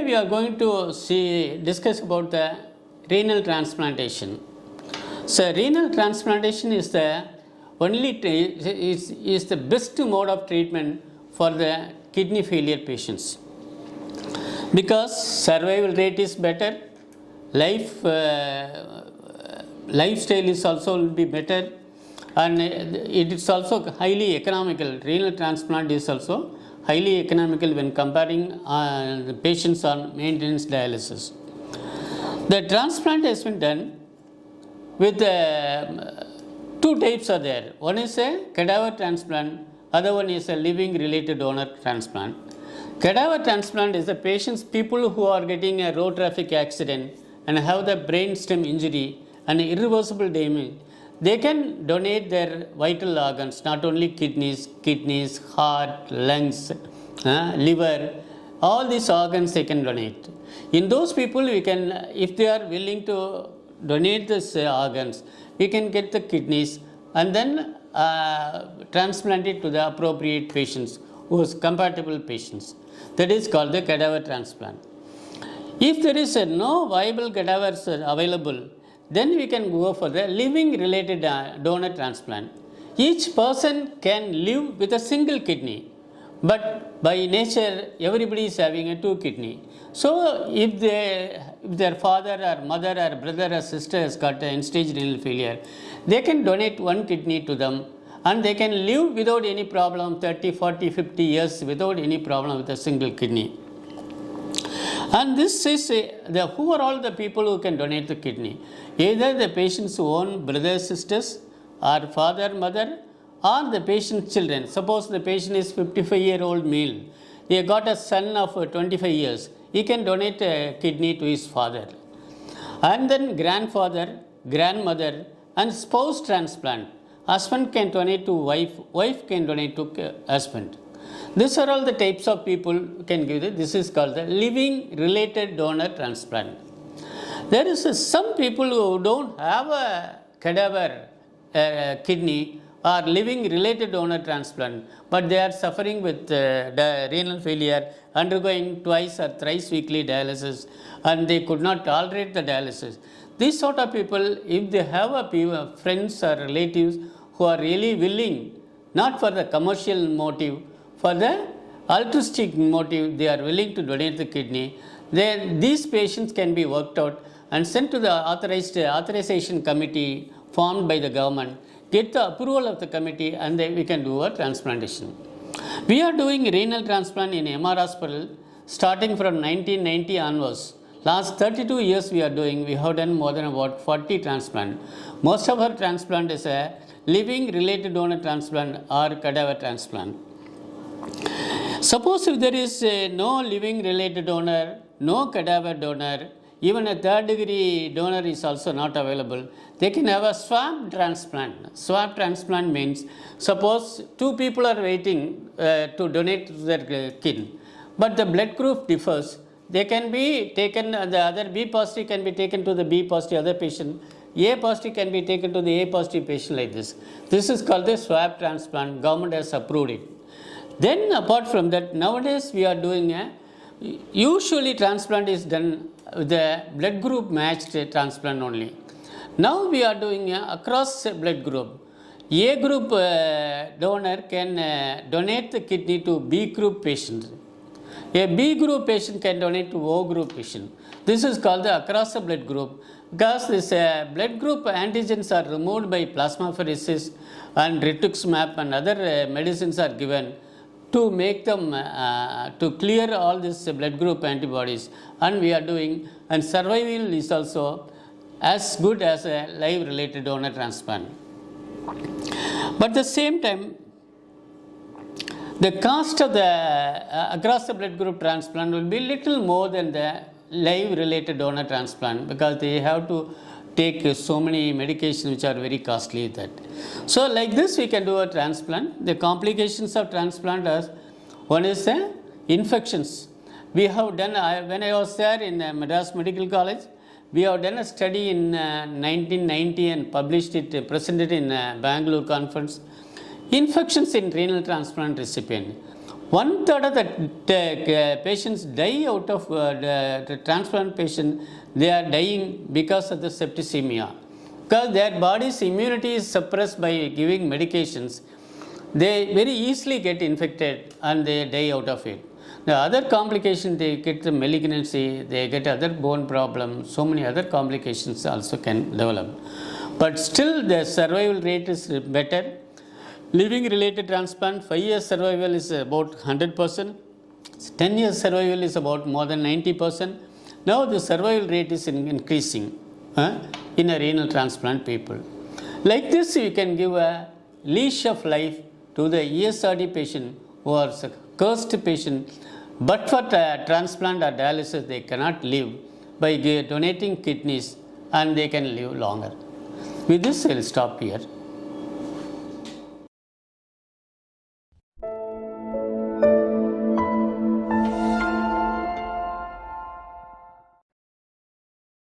we are going to discuss about the renal transplantation. So renal transplantation is the is the best mode of treatment for the kidney failure patients, because survival rate is better, lifestyle is also will be better, and it is also highly economical. Renal transplant is also highly economical when comparing the patients on maintenance dialysis. The transplant has been done with two types are there. One is a cadaver transplant, other one is a living related donor transplant. Cadaver transplant is the people who are getting a road traffic accident and have the brain stem injury and irreversible damage. They can donate their vital organs, not only kidneys, heart, lungs, liver, all these organs they can donate. In those people, we can, if they are willing to donate these organs, we can get the kidneys and then transplant it to the appropriate patients, whose compatible patients. That is called the cadaver transplant. If there is no viable cadavers available, then we can go for the living related donor transplant. Each person can live with a single kidney, but by nature everybody is having a two kidney. So if their father or mother or brother or sister has got end stage renal failure, they can donate one kidney to them and they can live without any problem 30, 40, 50 years without any problem with a single kidney. And this is who are all the people who can donate the kidney? Either the patient's own brothers, sisters, or father, mother, or the patient's children. Suppose the patient is 55-year-old male. He got a son of 25 years. He can donate a kidney to his father. And then grandfather, grandmother, and spouse transplant. Husband can donate to wife, wife can donate to husband. These are all the types of people who can give it. This is called the living related donor transplant. There is some people who don't have a cadaver kidney or living related donor transplant, but they are suffering with renal failure, undergoing twice or thrice weekly dialysis, and they could not tolerate the dialysis. These sort of people, if they have friends or relatives who are really willing, not for the commercial motive, for the altruistic motive, they are willing to donate the kidney, then these patients can be worked out and sent to the authorization committee formed by the government, get the approval of the committee, and then we can do a transplantation. We are doing renal transplant in MR Hospital starting from 1990 onwards. Last 32 years we are doing, we have done more than about 40 transplant. Most of our transplant is a living related donor transplant or cadaver transplant. Suppose if there is no living related donor, no cadaver donor, even a third degree donor is also not available, they can have a swab transplant. Swab transplant means, suppose two people are waiting to donate their kidney, but the blood group differs. They can be taken, the other B positive can be taken to the B positive other patient, A positive can be taken to the A positive patient, like this. This is called the swab transplant. Government has approved it. Then apart from that, nowadays we are doing usually transplant is done with the blood group matched transplant only. Now we are doing across blood group. A group donor can donate the kidney to B group patient. A B group patient can donate to O group patient. This is called the across the blood group, because this blood group antigens are removed by plasmapheresis and rituximab and other medicines are given to make them, to clear all these blood group antibodies, and we are doing, and survival is also as good as a live related donor transplant. But at the same time, the cost of the across the blood group transplant will be little more than the live related donor transplant, because they have to take so many medications which are very costly. That so like this we can do a transplant. The complications of transplant are, one is the infections. We have done, when I was there in Madras Medical College, we have done a study in 1990 and published it, presented in Bangalore conference. Infections in renal transplant recipient. One third of the patients die out of the transplant patient. They are dying because of the septicemia, because their body's immunity is suppressed by giving medications. They very easily get infected and they die out of it. The other complication, they get the malignancy, they get other bone problems, so many other complications also can develop. But still the survival rate is better. Living related transplant, 5 years survival is about 100%, 10 years survival is about more than 90%. Now the survival rate is increasing in a renal transplant people. Like this, you can give a leash of life to the ESRD patient who are cursed patient, but for transplant or dialysis they cannot live. By donating kidneys and they can live longer. With this, I will stop here.